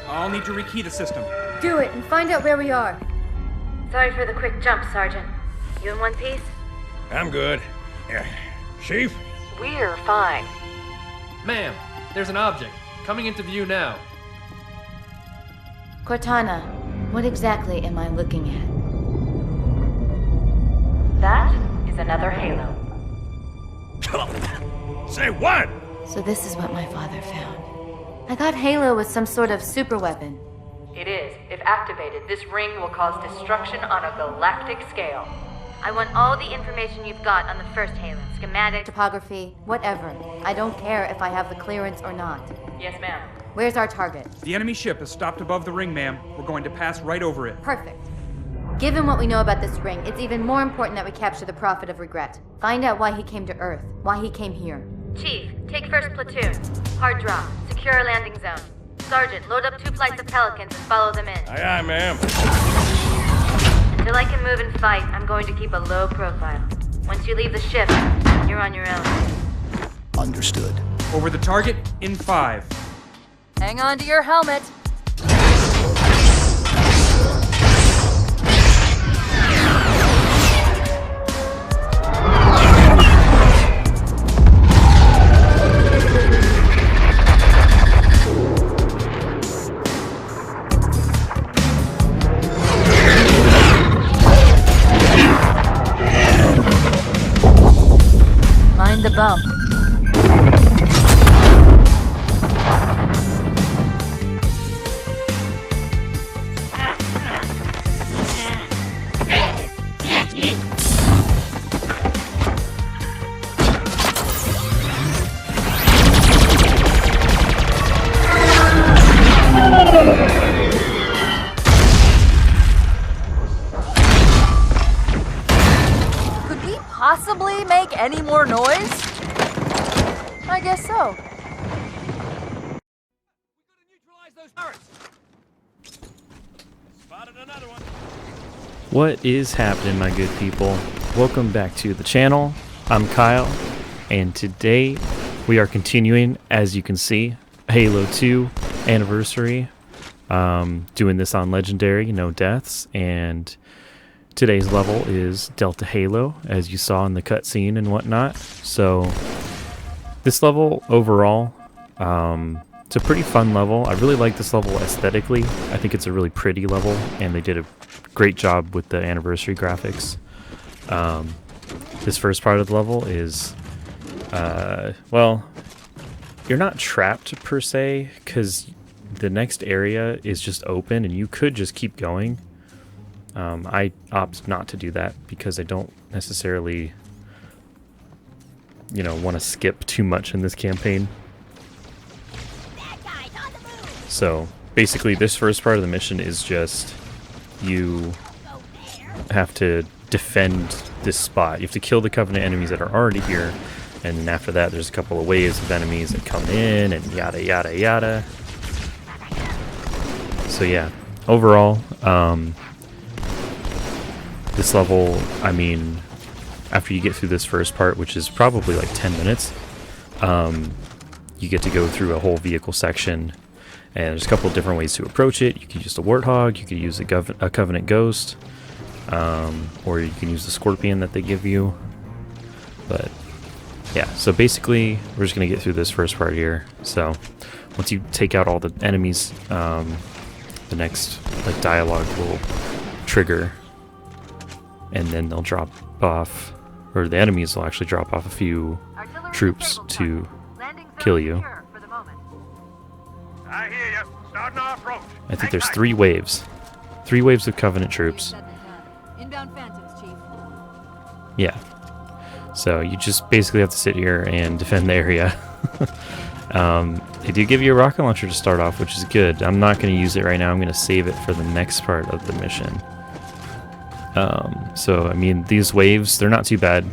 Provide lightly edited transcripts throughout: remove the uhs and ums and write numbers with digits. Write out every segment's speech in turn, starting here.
I'll need to rekey the system. Do it and find out where we are. Sorry for the quick jump, Sergeant. You in one piece? I'm good. Chief? We're fine. Ma'am, there's an object coming into view now. Cortana, what exactly am I looking at? That is another Halo. Say what? So this is what my father found. I thought Halo was some sort of super weapon. It is. If activated, this ring will cause destruction on a galactic scale. I want all the information you've got on the first Halo. Schematic, topography, whatever. I don't care if I have the clearance or not. Yes, ma'am. Where's our target? The enemy ship is stopped above the ring, ma'am. We're going to pass right over it. Perfect. Given what we know about this ring, it's even more important that we capture the Prophet of Regret. Find out why he came to Earth, why he came here. Chief, take first platoon. Hard drop. Secure landing zone. Sergeant, load up 2 flights of Pelicans and follow them in. Aye, aye, ma'am. Until I can move and fight, I'm going to keep a low profile. Once you leave the ship, you're on your own. Understood. Over the target in 5. Hang on to your helmet. Mind the bump. Could we possibly make any more noise? I guess so. Spotted another one. What is happening, my good people? Welcome back to the channel. I'm Kyle, and today we are continuing, as you can see, Halo 2 Anniversary. Doing this on Legendary, no deaths, and today's level is Delta Halo, as you saw in the cutscene and whatnot. So this level overall, it's a pretty fun level. I really like this level aesthetically. I think it's a really pretty level, and they did a great job with the anniversary graphics. This first part of the level is, well, you're not trapped per se, because the next area is just open, and you could just keep going. I opt not to do that because I don't necessarily, want to skip too much in this campaign. So basically this first part of the mission is just you have to defend this spot. You have to kill the Covenant enemies that are already here, and then after that there's a couple of waves of enemies that come in and yada yada yada. So yeah, overall, this level, I mean, after you get through this first part, which is probably like 10 minutes, you get to go through a whole vehicle section, and there's a couple of different ways to approach it. You can use the Warthog, you can use a Covenant Ghost, or you can use the Scorpion that they give you. But yeah, so basically we're just going to get through this first part here. So once you take out all the enemies, the next dialogue will trigger, and then they'll drop off, or the enemies will actually drop off a few troops to kill you. I hear you. Starting our approach. I think there's 3 waves. 3 waves of Covenant troops. Inbound Phantoms, Chief. Yeah. So you just basically have to sit here and defend the area. They do give you a rocket launcher to start off, which is good. I'm not going to use it right now. I'm going to save it for the next part of the mission. So, I mean, these waves, they're not too bad.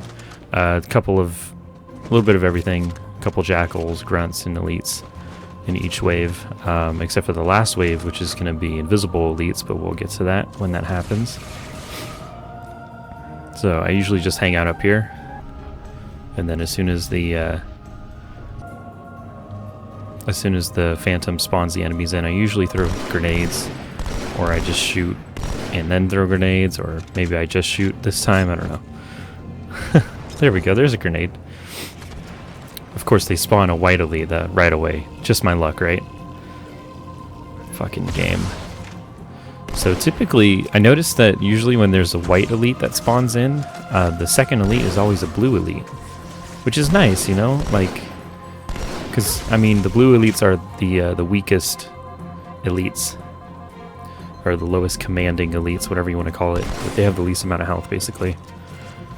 A little bit of everything. A couple jackals, grunts, and elites in each wave. Except for the last wave, which is going to be invisible elites, but we'll get to that when that happens. So, I usually just hang out up here. And then as soon as the as soon as the Phantom spawns the enemies in, I usually throw grenades, or I just shoot and then throw grenades, or maybe I just shoot this time, I don't know. There we go, there's a grenade. Of course they spawn a white elite right away. Just my luck, right? Fucking game. So typically, I noticed that usually when there's a white elite that spawns in, the second elite is always a blue elite. Which is nice, you know? Like, because, I mean, the blue elites are the weakest elites. Or the lowest commanding elites, whatever you want to call it. But they have the least amount of health, basically.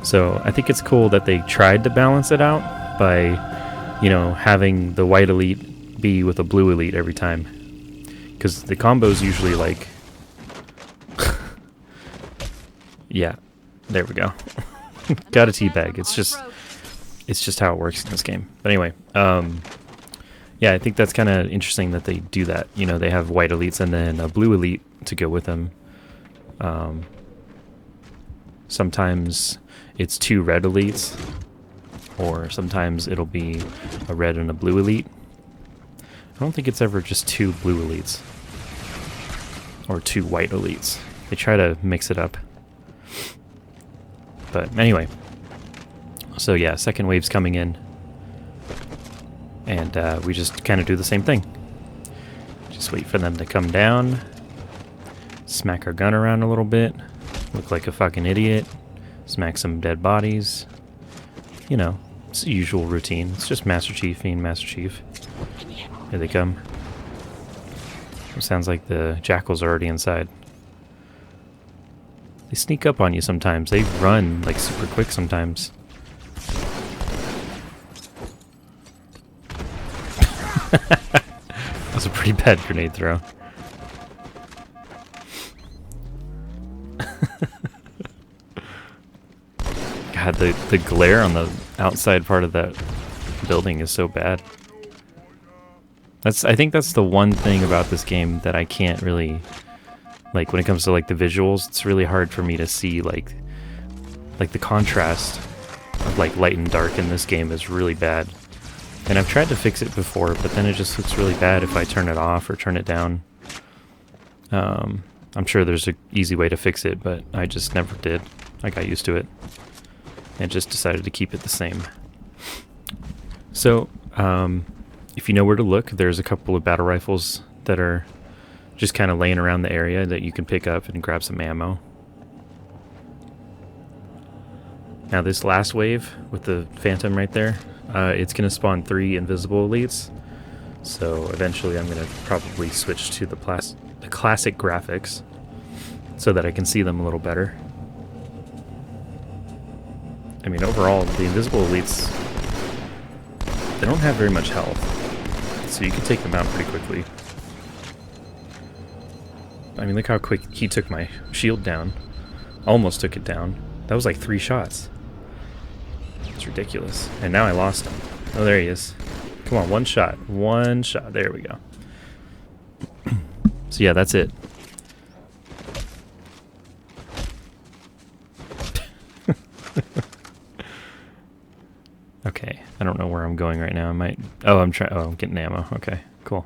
So I think it's cool that they tried to balance it out by, you know, having the white elite be with a blue elite every time. Because the combo's usually like... yeah, there we go. Got a teabag. It's just how it works in this game. But anyway, yeah, I think that's kind of interesting that they do that. You know, they have white elites and then a blue elite to go with them. Sometimes it's 2 red elites, or sometimes it'll be a red and a blue elite. I don't think it's ever just 2 blue elites or 2 white elites. They try to mix it up. But anyway, so yeah, second wave's coming in, and we just kind of do the same thing. Just wait for them to come down, smack our gun around a little bit, look like a fucking idiot, smack some dead bodies. You know, it's the usual routine. It's just Master Chief being Master Chief. Here they come. It sounds like the jackals are already inside. They sneak up on you sometimes. They run like super quick sometimes. That was a pretty bad grenade throw. God, the glare on the outside part of that building is so bad. I think that's the one thing about this game that I can't really, like, when it comes to like the visuals, it's really hard for me to see like the contrast of like light and dark in this game is really bad. And I've tried to fix it before, but then it just looks really bad if I turn it off or turn it down. I'm sure there's an easy way to fix it, but I just never did. I got used to it and just decided to keep it the same. So, if you know where to look, there's a couple of battle rifles that are just kind of laying around the area that you can pick up and grab some ammo. Now this last wave with the Phantom right there, it's going to spawn 3 invisible elites. So eventually I'm going to probably switch to the classic graphics so that I can see them a little better. I mean, overall, the invisible elites, they don't have very much health, so you can take them out pretty quickly. I mean, look how quick he took my shield down. Almost took it down. That was like 3 shots. It's ridiculous. And now I lost him. Oh, there he is. Come on, one shot. One shot. There we go. So yeah, that's it. Okay, I don't know where I'm going right now. I might... Oh, I'm getting ammo. Okay, cool.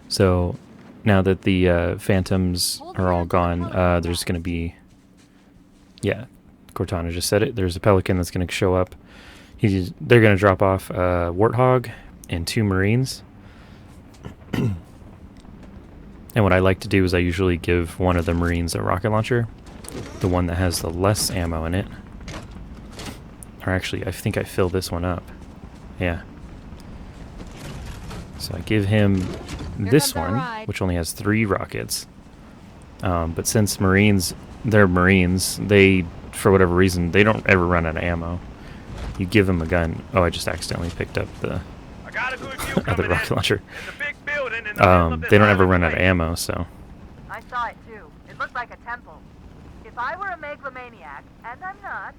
So, now that the Phantoms are all gone, there's going to be... Yeah, Cortana just said it. There's a Pelican that's going to show up. They're going to drop off a Warthog and 2 Marines. And what I like to do is I usually give one of the Marines a rocket launcher. The one that has the less ammo in it. Or actually, I think I fill this one up. Yeah. So I give him this one, which only has 3 rockets. But since Marines, they're Marines, they, for whatever reason, they don't ever run out of ammo. You give them a gun. Oh, I just accidentally picked up the other rocket launcher. They don't ever run out of ammo, so. I saw it too. It looked like a temple. If I were a megalomaniac, and I'm not,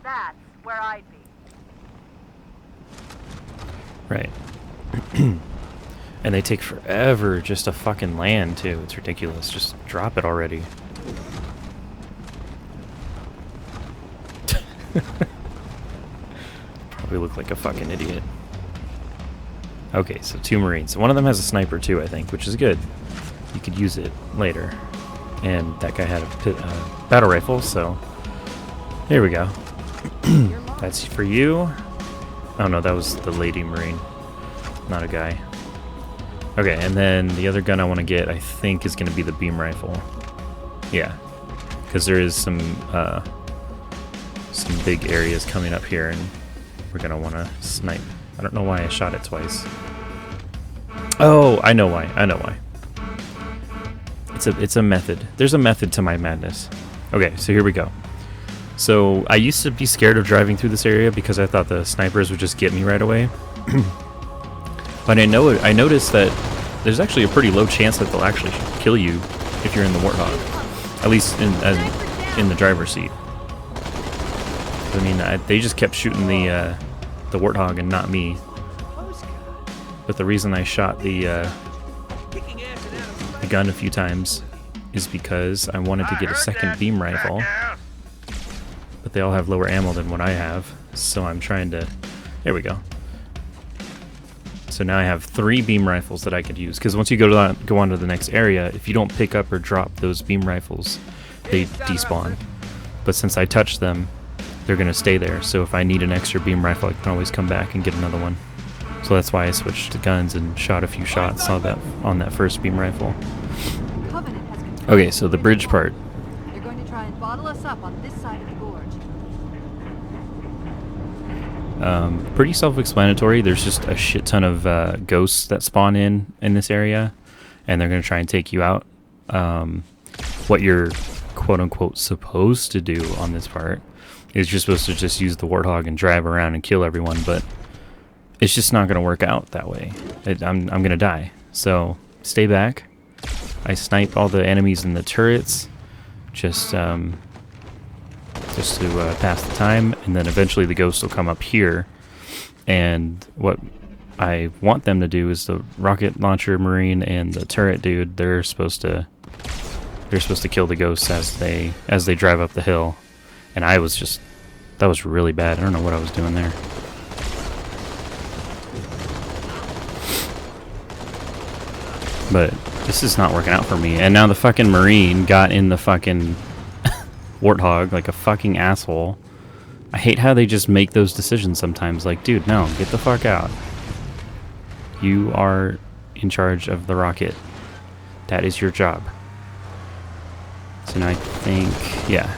that's where I'd be. Right. And they take forever just to fucking land, too. It's ridiculous. Just drop it already. Probably look like a fucking idiot. Okay, so 2 Marines. One of them has a sniper too, I think, which is good. You could use it later. And that guy had a battle rifle, so here we go. That's for you. Oh no, that was the lady Marine, not a guy. Okay, and then the other gun I want to get, I think, is going to be the beam rifle. Yeah, because there is some big areas coming up here, and we're going to want to snipe. I don't know why I shot it twice. Oh, I know why. I know why. It's a method. There's a method to my madness. Okay, so here we go. So I used to be scared of driving through this area because I thought the snipers would just get me right away. But I noticed that there's actually a pretty low chance that they'll actually kill you if you're in the Warthog, at least in the driver's seat. I mean, they just kept shooting the Warthog and not me. But the reason I shot the gun a few times is because I wanted to get a second beam rifle, but they all have lower ammo than what I have, so I'm trying to... There we go. So now I have 3 beam rifles that I could use, because once you go on to the next area, if you don't pick up or drop those beam rifles, they despawn. But since I touched them, they're going to stay there, so if I need an extra beam rifle, I can always come back and get another one. So that's why I switched to guns and shot a few shots on that first beam rifle. Okay, so the bridge part. They're going to try and bottle us up on this side of the gorge. Pretty self-explanatory. There's just a shit ton of ghosts that spawn in this area, and they're going to try and take you out. What you're quote-unquote supposed to do on this part is you're supposed to just use the Warthog and drive around and kill everyone, but it's just not going to work out that way. I'm going to die. So stay back. I snipe all the enemies in the turrets just to pass the time, and then eventually the ghosts will come up here, and what I want them to do is the rocket launcher Marine and the turret dude, they're supposed to kill the ghosts as they drive up the hill, and that was really bad. I don't know what I was doing there. But this is not working out for me, and now the fucking Marine got in the fucking Warthog like a fucking asshole. I hate how they just make those decisions sometimes. Like, dude, no, get the fuck out. You are in charge of the rocket. That is your job. So now I think, yeah,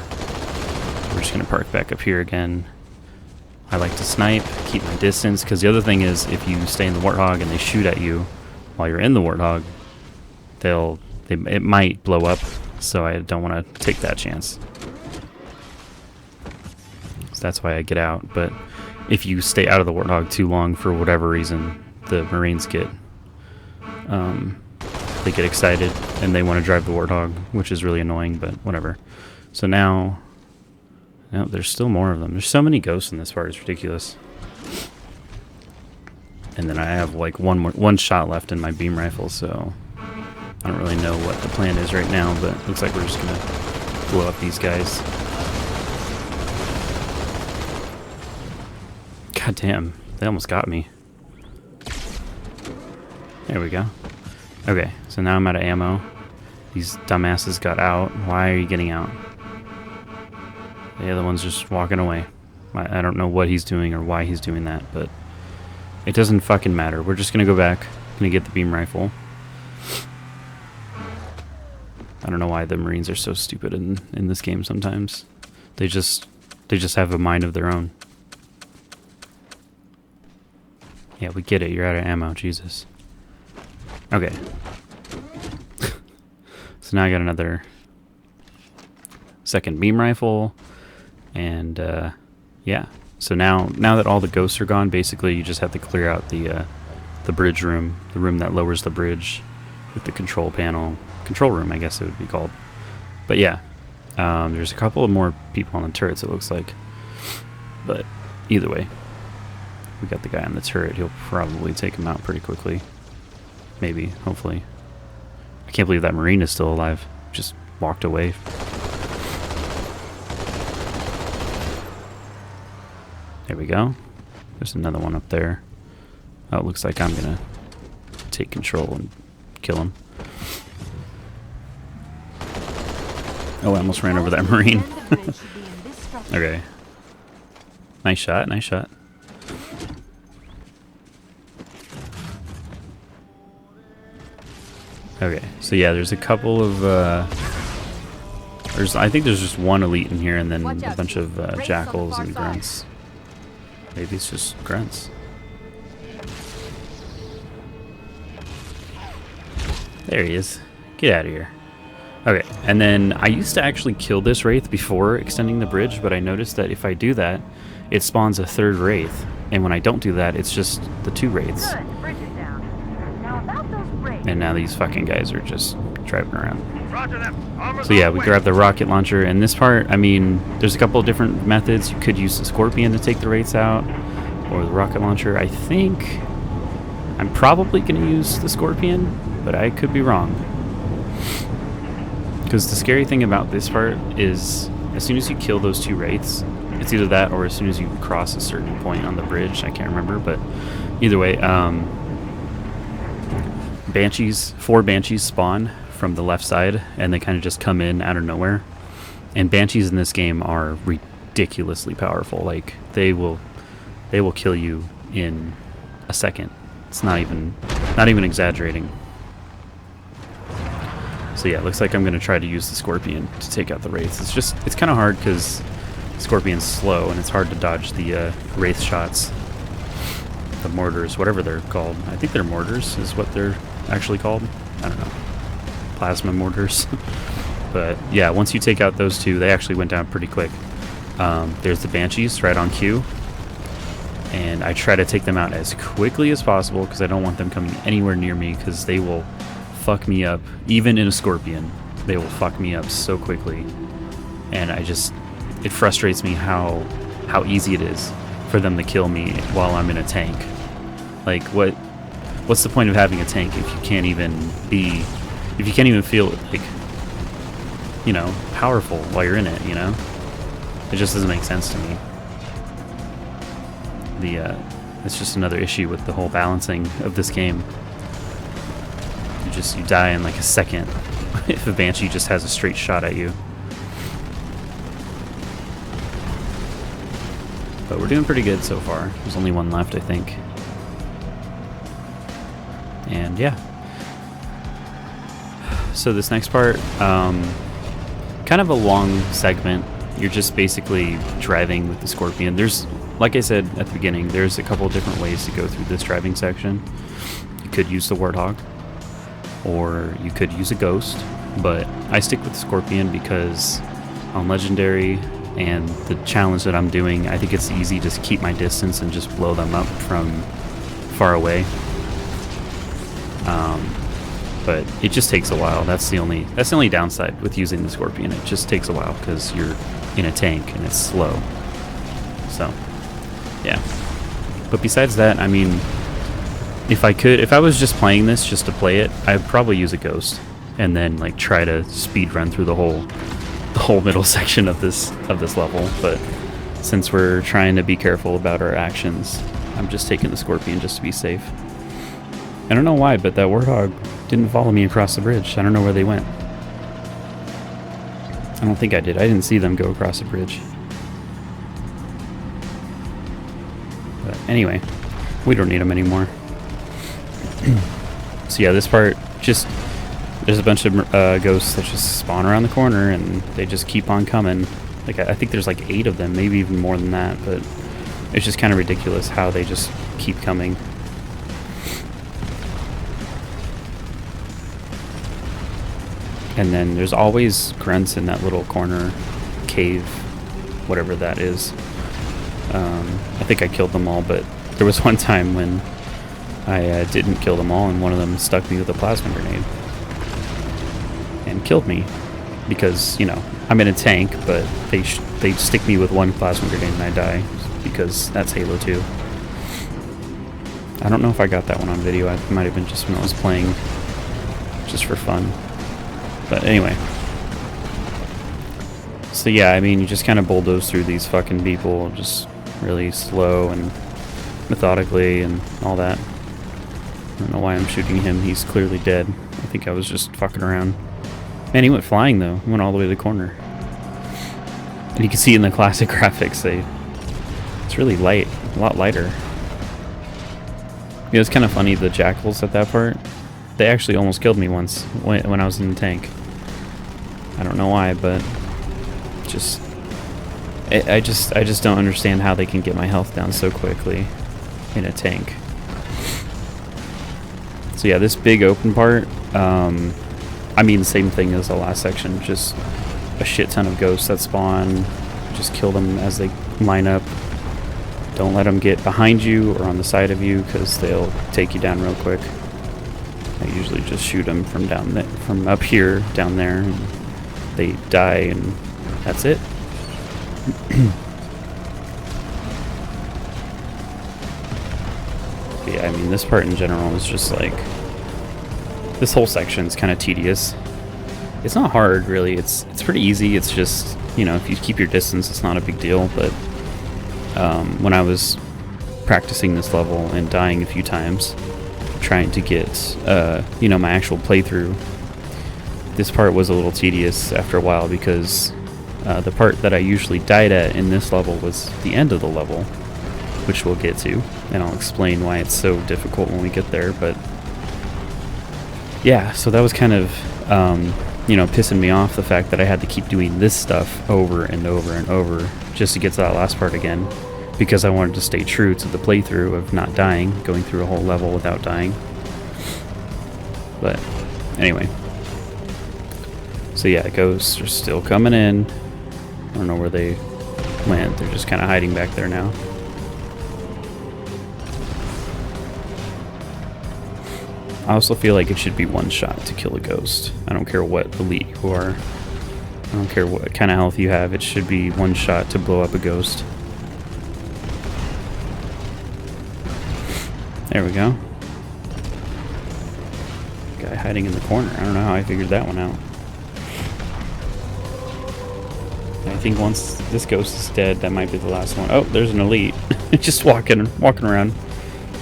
we're just gonna park back up here again. I like to snipe, keep my distance, because the other thing is if you stay in the Warthog and they shoot at you while you're in the Warthog, it might blow up, so I don't want to take that chance. So that's why I get out. But if you stay out of the Warthog too long for whatever reason, the Marines get excited and they want to drive the Warthog, which is really annoying, but whatever. So now there's still more of them. There's so many ghosts in this part, it's ridiculous. And then I have like one shot left in my beam rifle, so I don't really know what the plan is right now, but it looks like we're just gonna blow up these guys. God damn, they almost got me. There we go. Okay, so now I'm out of ammo. These dumbasses got out. Why are you getting out? The other one's just walking away. I don't know what he's doing or why he's doing that, but it doesn't fucking matter. We're just gonna go back. Gonna get the beam rifle. I don't know why the Marines are so stupid in this game sometimes. They just have a mind of their own. Yeah, we get it. You're out of ammo. Jesus. Okay. So now I got another second beam rifle, and yeah. So now that all the ghosts are gone, basically you just have to clear out the bridge room, the room that lowers the bridge with the control panel. Control room, I guess it would be called. But yeah, there's a couple of more people on the turrets, it looks like. But either way, we got the guy on the turret. He'll probably take him out pretty quickly. Maybe, hopefully. I can't believe that Marine is still alive. Just walked away. There we go. There's another one up there. Oh, it looks like I'm gonna take control and kill him. Oh, I almost ran over that Marine. Okay. Nice shot, nice shot. Okay, so yeah, there's a couple of, I think there's just one elite in here and then a bunch of jackals and grunts. Maybe it's just grunts. There he is. Get out of here. Okay, and then I used to actually kill this wraith before extending the bridge, but I noticed that if I do that, it spawns a third wraith. And when I don't do that, it's just the 2 wraiths. Good. Bridge is down. Now about those wraiths. And now these fucking guys are just driving around. Roger them. Armor's So yeah, on the we way. grabbed the rocket launcher, and this part, I mean, there's a couple of different methods. You could use the scorpion to take the wraiths out, or the rocket launcher. I think I'm probably going to use the scorpion, but I could be wrong. Because the scary thing about this part is, as soon as you kill those 2 wraiths, it's either that or as soon as you cross a certain point on the bridge. I can't remember, but either way, Banshees, 4 Banshees spawn from the left side, and they kind of just come in out of nowhere. And Banshees in this game are ridiculously powerful. Like, they will kill you in a second. It's not even exaggerating. So yeah, it looks like I'm going to try to use the Scorpion to take out the Wraiths. It's kind of hard because Scorpion's slow and it's hard to dodge the Wraith shots. The mortars, whatever they're called. I think they're mortars is what they're actually called. I don't know. Plasma mortars. But yeah, once you take out those 2, they actually went down pretty quick. There's the Banshees right on cue. And I try to take them out as quickly as possible because I don't want them coming anywhere near me because they will fuck me up. Even in a Scorpion, they will fuck me up so quickly. And it frustrates me how easy it is for them to kill me while I'm in a tank. Like, what's the point of having a tank if you can't even feel like, you know, powerful while you're in it, you know? It just doesn't make sense to me. It's just another issue with the whole balancing of this game. You die in like a second if a Banshee just has a straight shot at you. But we're doing pretty good so far. There's only one left, I think. And yeah. So this next part, kind of a long segment. You're just basically driving with the Scorpion. Like I said at the beginning, there's a couple of different ways to go through this driving section. You could use the Warthog, or you could use a Ghost, but I stick with the Scorpion because on Legendary and the challenge that I'm doing, I think it's easy to just keep my distance and just blow them up from far away. But it just takes a while. That's the only downside with using the Scorpion. It just takes a while because you're in a tank and it's slow. So, yeah. But besides that, I mean, if I was just playing this just to play it, I'd probably use a Ghost and then like try to speed run through the whole middle section of this level. But since we're trying to be careful about our actions, I'm just taking the Scorpion just to be safe. I don't know why, but that Warthog didn't follow me across the bridge. I don't know where they went. I don't think I did. I didn't see them go across the bridge. But anyway, we don't need them anymore. So yeah, this part, there's a bunch of ghosts that just spawn around the corner and they just keep on coming. Like, I think there's like 8 of them, maybe even more than that, but it's just kind of ridiculous how they just keep coming. And then there's always grunts in that little corner cave, whatever that is. I think I killed them all, but there was one time when I didn't kill them all, and one of them stuck me with a plasma grenade and killed me because, you know, I'm in a tank, but they stick me with one plasma grenade and I die because that's Halo 2. I don't know if I got that one on video. It might have been just when I was playing just for fun. But anyway. So yeah, I mean, you just kind of bulldoze through these fucking people just really slow and methodically and all that. don't know why I'm shooting him. He's clearly dead. I think I was just fucking around. Man, he went flying though. He went all the way to the corner. And you can see in the classic graphics, it's really light, a lot lighter. It's kind of funny, the jackals at that part, they actually almost killed me once when I was in the tank. I don't know why, but I just don't understand how they can get my health down so quickly in a tank. So yeah, this big open part, I mean, same thing as the last section, just a shit ton of ghosts that spawn. Just kill them as they line up. Don't let them get behind you or on the side of you, because they'll take you down real quick. I usually just shoot them from down there, from up here down there, and they die, and that's it. Yeah, I mean, this part in general is just like, this whole section is kind of tedious. It's not hard, really. It's pretty easy. It's just, you know, if you keep your distance, it's not a big deal. But when I was practicing this level and dying a few times, trying to get, you know, my actual playthrough, this part was a little tedious after a while, because the part that I usually died at in this level was the end of the level, which we'll get to, and I'll explain why it's so difficult when we get there. But yeah, so that was kind of, you know, pissing me off, the fact that I had to keep doing this stuff over and over and over just to get to that last part again, because I wanted to stay true to the playthrough of not dying, going through a whole level without dying. But anyway, so yeah, ghosts are still coming in. I don't know where they went. They're just kind of hiding back there now. I also feel like it should be one shot to kill a ghost. I don't care what elite you are. I don't care what kind of health you have. It should be one shot to blow up a ghost. There we go. Guy hiding in the corner. I don't know how I figured that one out. I think once this ghost is dead, that might be the last one. Oh, there's an elite. Just walking around.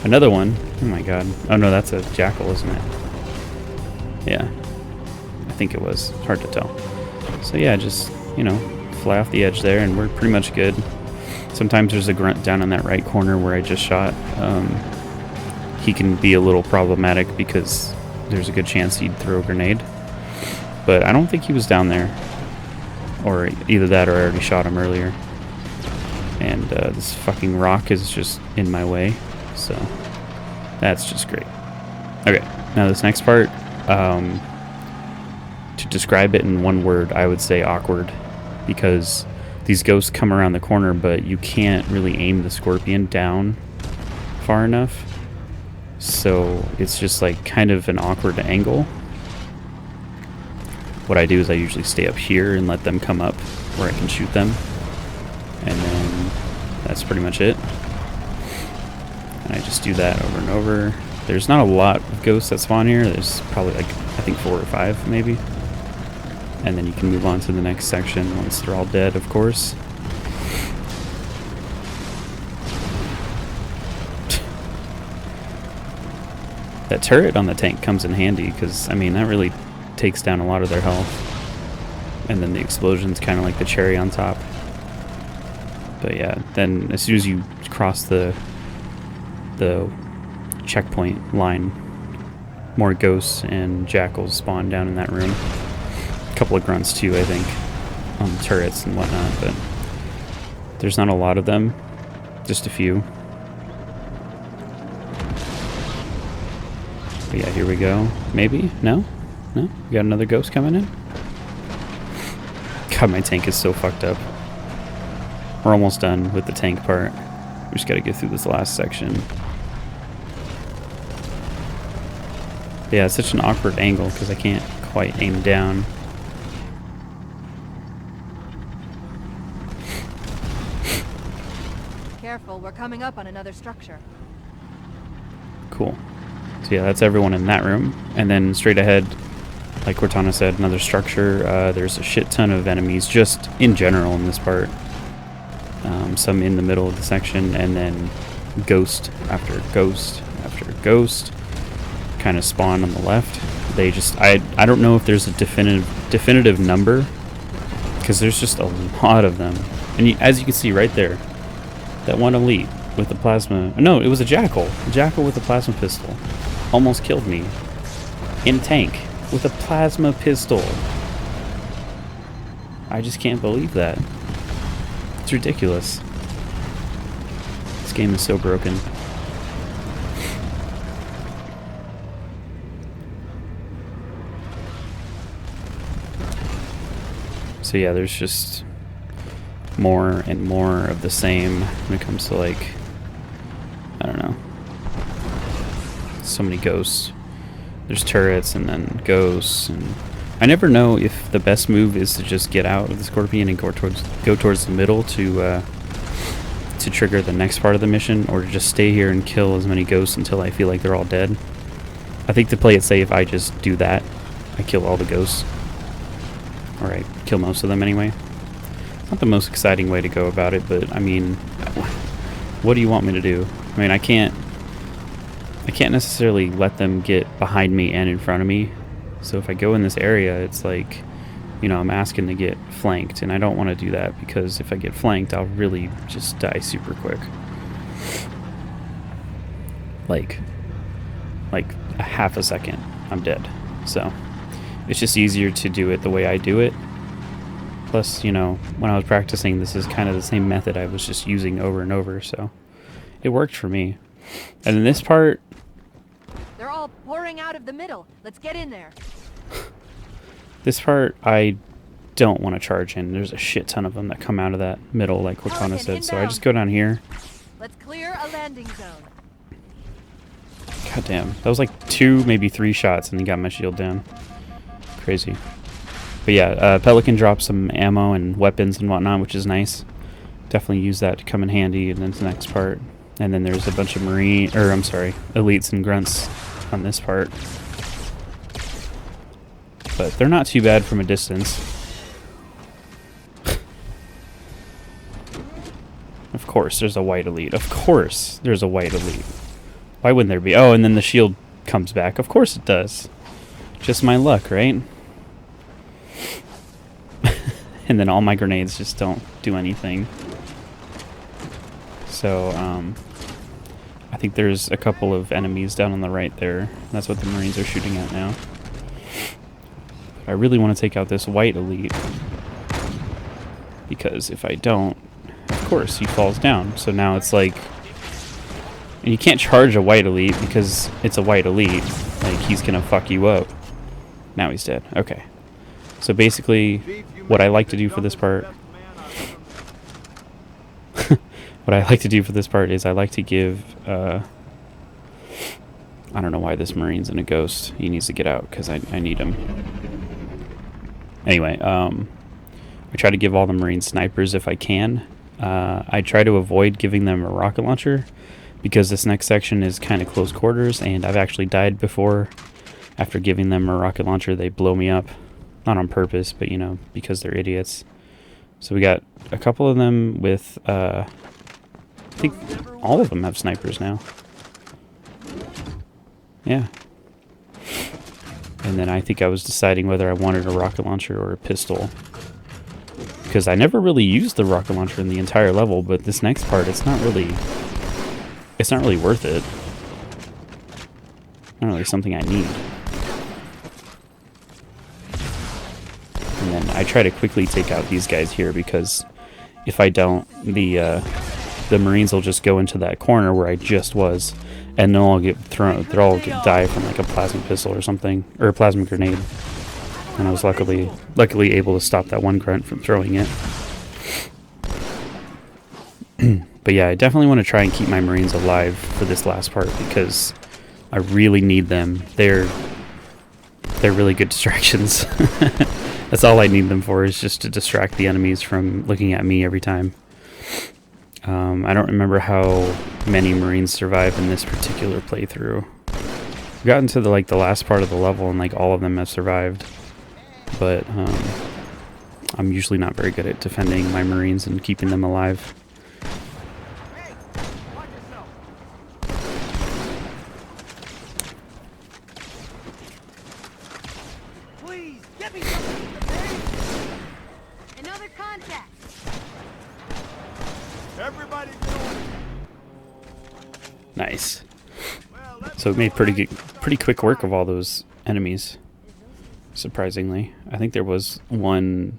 Another one. Oh my god. Oh no, that's a jackal, isn't it? Yeah. I think it was. It's hard to tell. So yeah, just, you know, fly off the edge there and we're pretty much good. Sometimes there's a grunt down in that right corner where I just shot. He can be a little problematic because there's a good chance he'd throw a grenade. But I don't think he was down there. Or either that or I already shot him earlier. And this fucking rock is just in my way. So that's just great. Okay, now this next part, to describe it in one word, I would say awkward, because these ghosts come around the corner, but you can't really aim the scorpion down far enough. So it's just like kind of an awkward angle. What I do is I usually stay up here and let them come up where I can shoot them. And then that's pretty much it. And I just do that over and over. There's not a lot of ghosts that spawn here. There's probably like, I think 4 or 5 maybe. And then you can move on to the next section once they're all dead, of course. That turret on the tank comes in handy because, I mean, that really takes down a lot of their health. And then the explosion's kind of like the cherry on top. But yeah, then as soon as you cross the checkpoint line, more ghosts and jackals spawn down in that room. A couple of grunts too, I think, on the turrets and whatnot, but there's not a lot of them, just a few. But yeah, here we go. Maybe? No? No? We got another ghost coming in? God, my tank is so fucked up. We're almost done with the tank part. We just gotta get through this last section. Yeah, it's such an awkward angle because I can't quite aim down. Careful, we're coming up on another structure. Cool. So yeah, that's everyone in that room. And then straight ahead, like Cortana said, another structure. There's a shit ton of enemies just in general in this part. Some in the middle of the section, and then ghost after ghost after ghost. kind of spawn on the left. They just, I don't know if there's a definitive number, because there's just a lot of them. And as you can see right there, that one elite with the plasma, no, it was a jackal with a plasma pistol almost killed me in a tank with a plasma pistol. I just can't believe that. It's ridiculous. This game is so broken. So yeah, there's just more and more of the same when it comes to, like, I don't know. So many ghosts. There's turrets and then ghosts, and I never know if the best move is to just get out of the Scorpion and go towards the middle to trigger the next part of the mission, or to just stay here and kill as many ghosts until I feel like they're all dead. I think to play it safe, I just do that. I kill all the ghosts. Or I kill most of them anyway. It's not the most exciting way to go about it, but I mean, what do you want me to do? I mean, I can't necessarily let them get behind me and in front of me. So if I go in this area, it's like, you know, I'm asking to get flanked, and I don't want to do that, because if I get flanked, I'll really just die super quick. Like a half a second, I'm dead. So it's just easier to do it the way I do it. Plus, you know, when I was practicing, this is kind of the same method I was just using over and over, so it worked for me. And in this part, They're all pouring out of the middle. Let's get in there. this part I don't want to charge in. There's a shit ton of them that come out of that middle, like Cortana said, so I just go down here. Let's clear a landing zone. God damn, that was like 2, maybe 3 shots, and he got my shield down. Crazy. But yeah, Pelican drops some ammo and weapons and whatnot, which is nice. Definitely use that to come in handy in the next part. And then there's a bunch of elites and grunts on this part. But they're not too bad from a distance. Of course, there's a white elite. Of course, there's a white elite. Why wouldn't there be? Oh, and then the shield comes back. Of course it does. Just my luck, right? And then all my grenades just don't do anything. So, I think there's a couple of enemies down on the right there. That's what the Marines are shooting at now. I really want to take out this white elite, because if I don't, of course, he falls down. So now it's like, and you can't charge a white elite because it's a white elite. Like, he's gonna fuck you up. Now he's dead. Okay. So basically, what I like to do for this part, is I like to give, I don't know why this Marine's in a ghost. He needs to get out because I need him. Anyway, I try to give all the Marines snipers if I can. I try to avoid giving them a rocket launcher, because this next section is kind of close quarters, and I've actually died before. After giving them a rocket launcher, they blow me up. Not on purpose, but, you know, because they're idiots. So we got a couple of them with, I think all of them have snipers now. Yeah. And then I think I was deciding whether I wanted a rocket launcher or a pistol, because I never really used the rocket launcher in the entire level, but this next part, it's not really worth it. Not really something I need. And then I try to quickly take out these guys here, because if I don't, the Marines will just go into that corner where I just was, and they'll all get thrown. They'll all die from like a plasma pistol or something, or a plasma grenade. And I was luckily able to stop that one grunt from throwing it. But yeah, I definitely want to try and keep my Marines alive for this last part, because I really need them. They're really good distractions. That's all I need them for, is just to distract the enemies from looking at me every time. I don't remember how many Marines survive in this particular playthrough. I've gotten to the last part of the level, and like all of them have survived. But I'm usually not very good at defending my Marines and keeping them alive. Another contact. Everybody get on. Nice. So we made pretty quick work of all those enemies. Surprisingly, I think there was one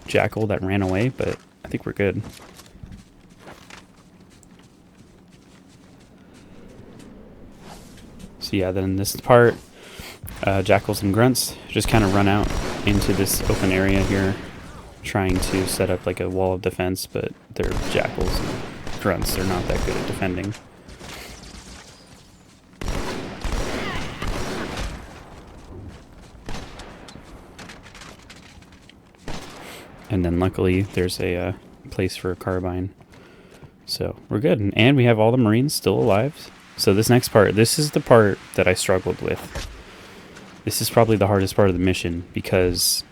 jackal that ran away, but I think we're good. So yeah, then this part, jackals and grunts just kind of run out into this open area here, trying to set up like a wall of defense, but they're jackals and grunts. They're not that good at defending. And then luckily there's a place for a carbine. So we're good. And we have all the Marines still alive. So this next part, this is the part that I struggled with. This is probably the hardest part of the mission because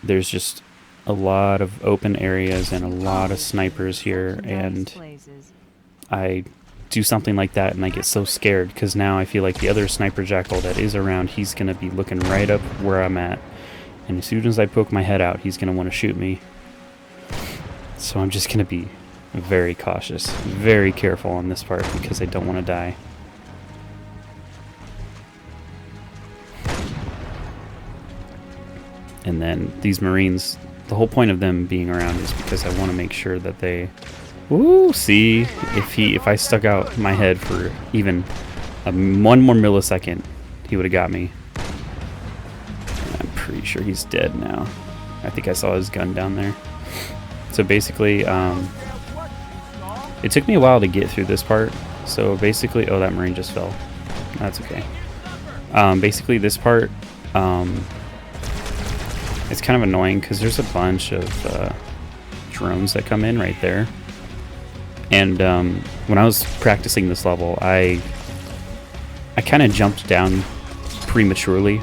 there's just a lot of open areas and a lot of snipers here. And I do something like that and I get so scared because now I feel like the other sniper jackal that is around, he's going to be looking right up where I'm at. And as soon as I poke my head out, he's going to want to shoot me. So I'm just going to be very cautious, very careful on this part because I don't want to die. And then these Marines, the whole point of them being around is because I want to make sure that they... Ooh, see, if I stuck out my head for even one more millisecond, he would have got me. Pretty sure he's dead now. I think I saw his gun down there. So basically, it took me a while to get through this part. So basically, oh, that Marine just fell. That's okay. Basically, this part, it's kind of annoying because there's a bunch of drones that come in right there. And when I was practicing this level, I kind of jumped down prematurely.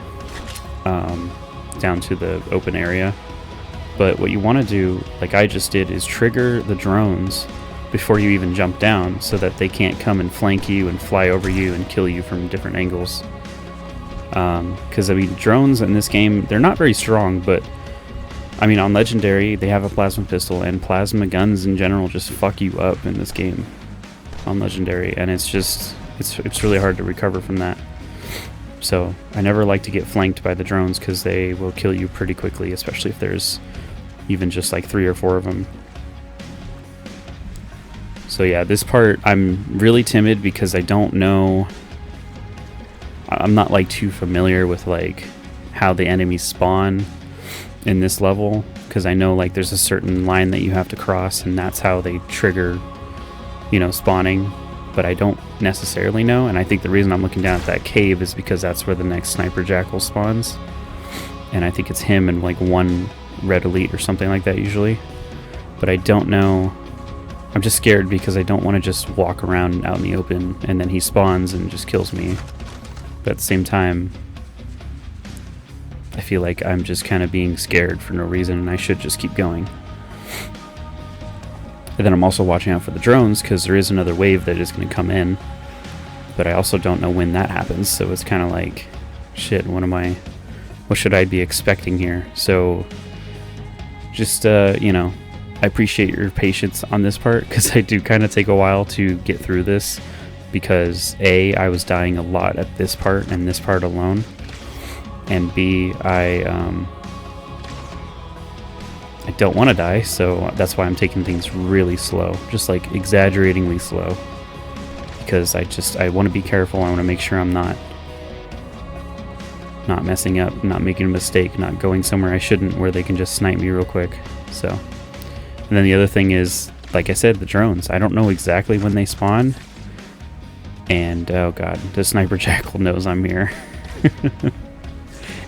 Down to the open area, but what you want to do, like I just did, is trigger the drones before you even jump down so that they can't come and flank you and fly over you and kill you from different angles. Because I mean, drones in this game, they're not very strong, but I mean on Legendary they have a plasma pistol, and plasma guns in general just fuck you up in this game on Legendary, and it's really hard to recover from that. So I never like to get flanked by the drones because they will kill you pretty quickly, especially if there's even just like 3 or 4 of them. So yeah, this part I'm really timid because I don't know. I'm not like too familiar with like how the enemies spawn in this level, because I know like there's a certain line that you have to cross and that's how they trigger, you know, spawning. But I don't necessarily know, and I think the reason I'm looking down at that cave is because that's where the next sniper jackal spawns, and I think it's him and like one red elite or something like that usually, but I don't know. I'm just scared because I don't want to just walk around out in the open and then he spawns and just kills me, but at the same time I feel like I'm just kind of being scared for no reason and I should just keep going. And then I'm also watching out for the drones because there is another wave that is going to come in, but I also don't know when that happens, so it's kind of like, shit, what should I be expecting here? So just, you know, I appreciate your patience on this part because I do kind of take a while to get through this because A, I was dying a lot at this part and this part alone, and B, I don't want to die, so that's why I'm taking things really slow, just like exaggeratingly slow, because I want to be careful. I want to make sure I'm not messing up, not making a mistake, not going somewhere I shouldn't where they can just snipe me real quick. So, and then the other thing is, like I said, the drones. I don't know exactly when they spawn, and oh god, the sniper jackal knows I'm here.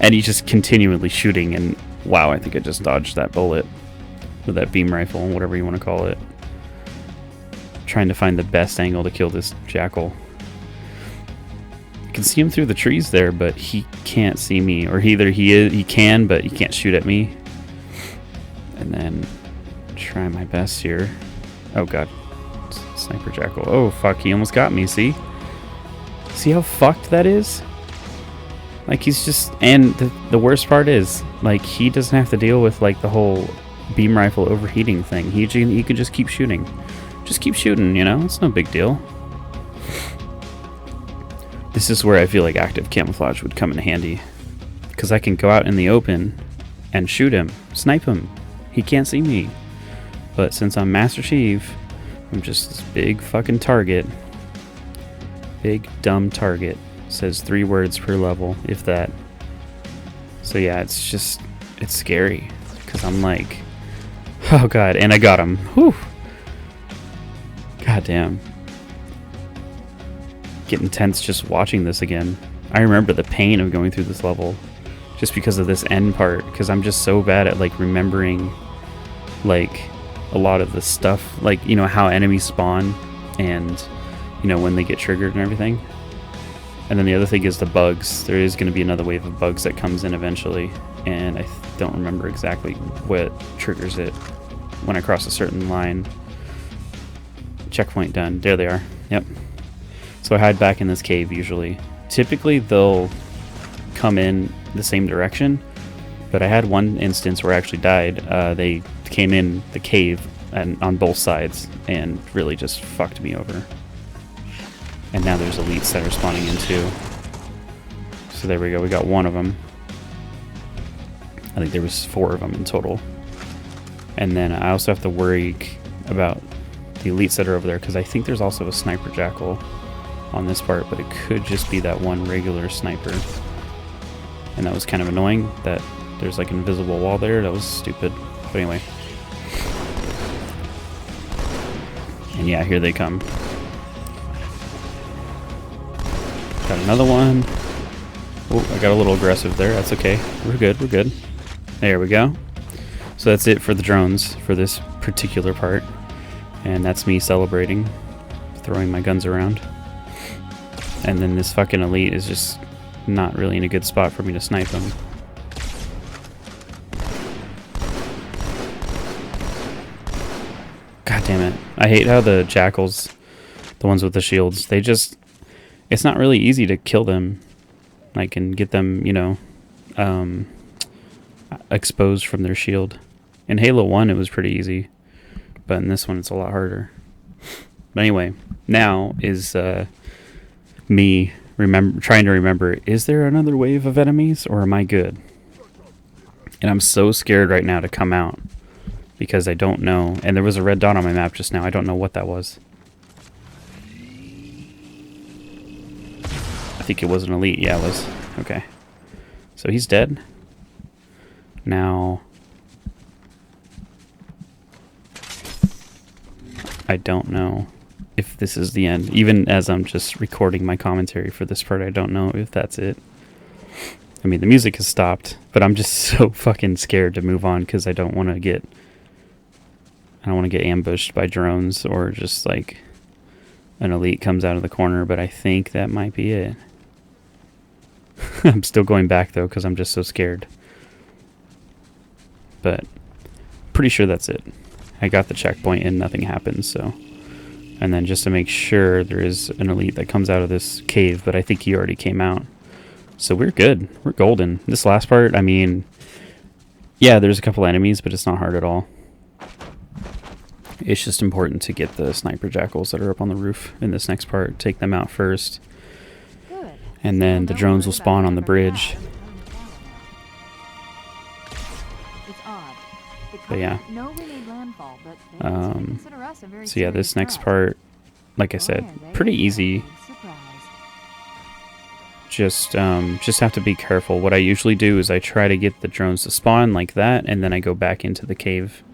And he's just continually shooting, and wow, I think I just dodged that bullet with that beam rifle, whatever you want to call it. Trying to find the best angle to kill this jackal. I can see him through the trees there, but he can't see me, or either he can, but he can't shoot at me. And then try my best here. Oh god, sniper jackal. Oh fuck, he almost got me. See how fucked that is? Like, he's just, and the worst part is, like, he doesn't have to deal with, like, the whole beam rifle overheating thing. He could just keep shooting. Just keep shooting, you know? It's no big deal. This is where I feel like active camouflage would come in handy. Because I can go out in the open and shoot him, snipe him. He can't see me. But since I'm Master Chief, I'm just this big fucking target. Big dumb target. Says 3 words per level, if that. So yeah, it's scary. Because I'm like, oh god, and I got him. Whew. God damn. Getting tense just watching this again. I remember the pain of going through this level. Just because of this end part. Because I'm just so bad at like remembering like a lot of the stuff. Like, you know, how enemies spawn. And, you know, when they get triggered and everything. And then the other thing is the bugs. There is going to be another wave of bugs that comes in eventually. And I don't remember exactly what triggers it when I cross a certain line. Checkpoint done. There they are. Yep. So I hide back in this cave usually. Typically they'll come in the same direction. But I had one instance where I actually died. They came in the cave and on both sides and really just fucked me over. And now there's elites that are spawning in too. So there we go, we got one of them. I think there was 4 of them in total. And then I also have to worry about the elites that are over there, because I think there's also a sniper jackal on this part, but it could just be that one regular sniper. And that was kind of annoying that there's like an invisible wall there. That was stupid. But anyway. And yeah, here they come. Got another one. Oh, I got a little aggressive there. That's okay. We're good. We're good. There we go. So that's it for the drones for this particular part. And that's me celebrating. Throwing my guns around. And then this fucking elite is just not really in a good spot for me to snipe him. God damn it. I hate how the jackals, the ones with the shields, they just... It's not really easy to kill them, like, and get them, you know, exposed from their shield. In Halo 1, it was pretty easy, but in this one, it's a lot harder. But anyway, now is me trying to remember, is there another wave of enemies, or am I good? And I'm so scared right now to come out, because I don't know. And there was a red dot on my map just now. I don't know what that was. I think it was an elite. Yeah, it was. Okay. So he's dead. Now... I don't know if this is the end. Even as I'm just recording my commentary for this part, I don't know if that's it. I mean, the music has stopped, but I'm just so fucking scared to move on because I don't want to get... I don't want to get ambushed by drones or just like an elite comes out of the corner, but I think that might be it. I'm still going back though because I'm just so scared. But pretty sure that's it. I got the checkpoint and nothing happens, so. And then just to make sure, there is an elite that comes out of this cave, but I think he already came out. So we're good. We're golden. This last part, I mean, yeah, there's a couple enemies, but it's not hard at all. It's just important to get the sniper jackals that are up on the roof in this next part. Take them out first. Good. And then the drones will spawn on the bridge. It's odd. But yeah. No renewed landfall, but they consider us a very So yeah, this serious next threat. part, like I said, pretty easy. Surprise. Just have to be careful. What I usually do is I try to get the drones to spawn like that, and then I go back into the cave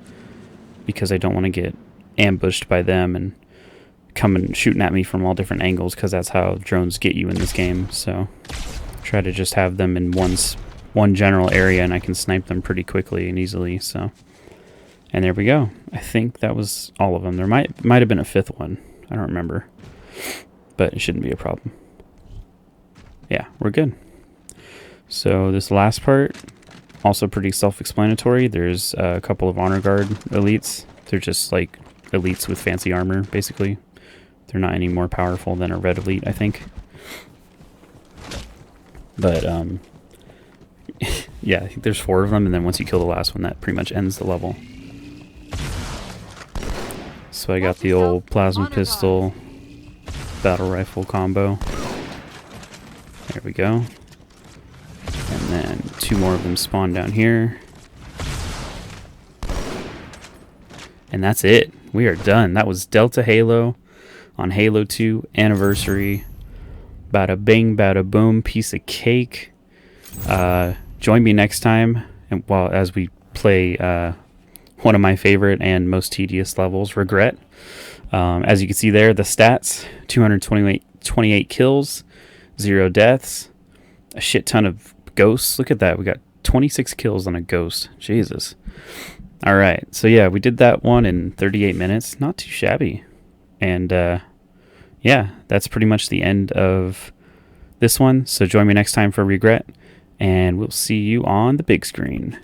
because I don't want to get ambushed by them and coming shooting at me from all different angles, because that's how drones get you in this game. So try to just have them in one general area, and I can snipe them pretty quickly and easily. So, and there we go. I think that was all of them. There might have been a 5th one. I don't remember, but it shouldn't be a problem. Yeah, we're good. So this last part, also pretty self-explanatory. There's a couple of honor guard elites. They're just like elites with fancy armor, basically. They're not any more powerful than a red elite, I think. But yeah, I think there's 4 of them, and then once you kill the last one, that pretty much ends the level. So I got the old plasma pistol, battle rifle combo. There we go. And then 2 more of them spawn down here. And that's it. We are done. That was Delta Halo on Halo 2 Anniversary. Bada bing, bada boom, piece of cake. Join me next time, and as we play one of my favorite and most tedious levels, Regret. As you can see there, the stats: 228 kills, 0 deaths, a shit ton of ghosts. Look at that. We got 26 kills on a ghost. Jesus. All right. So yeah, we did that one in 38 minutes. Not too shabby. And yeah, that's pretty much the end of this one. So join me next time for Regret, and we'll see you on the big screen.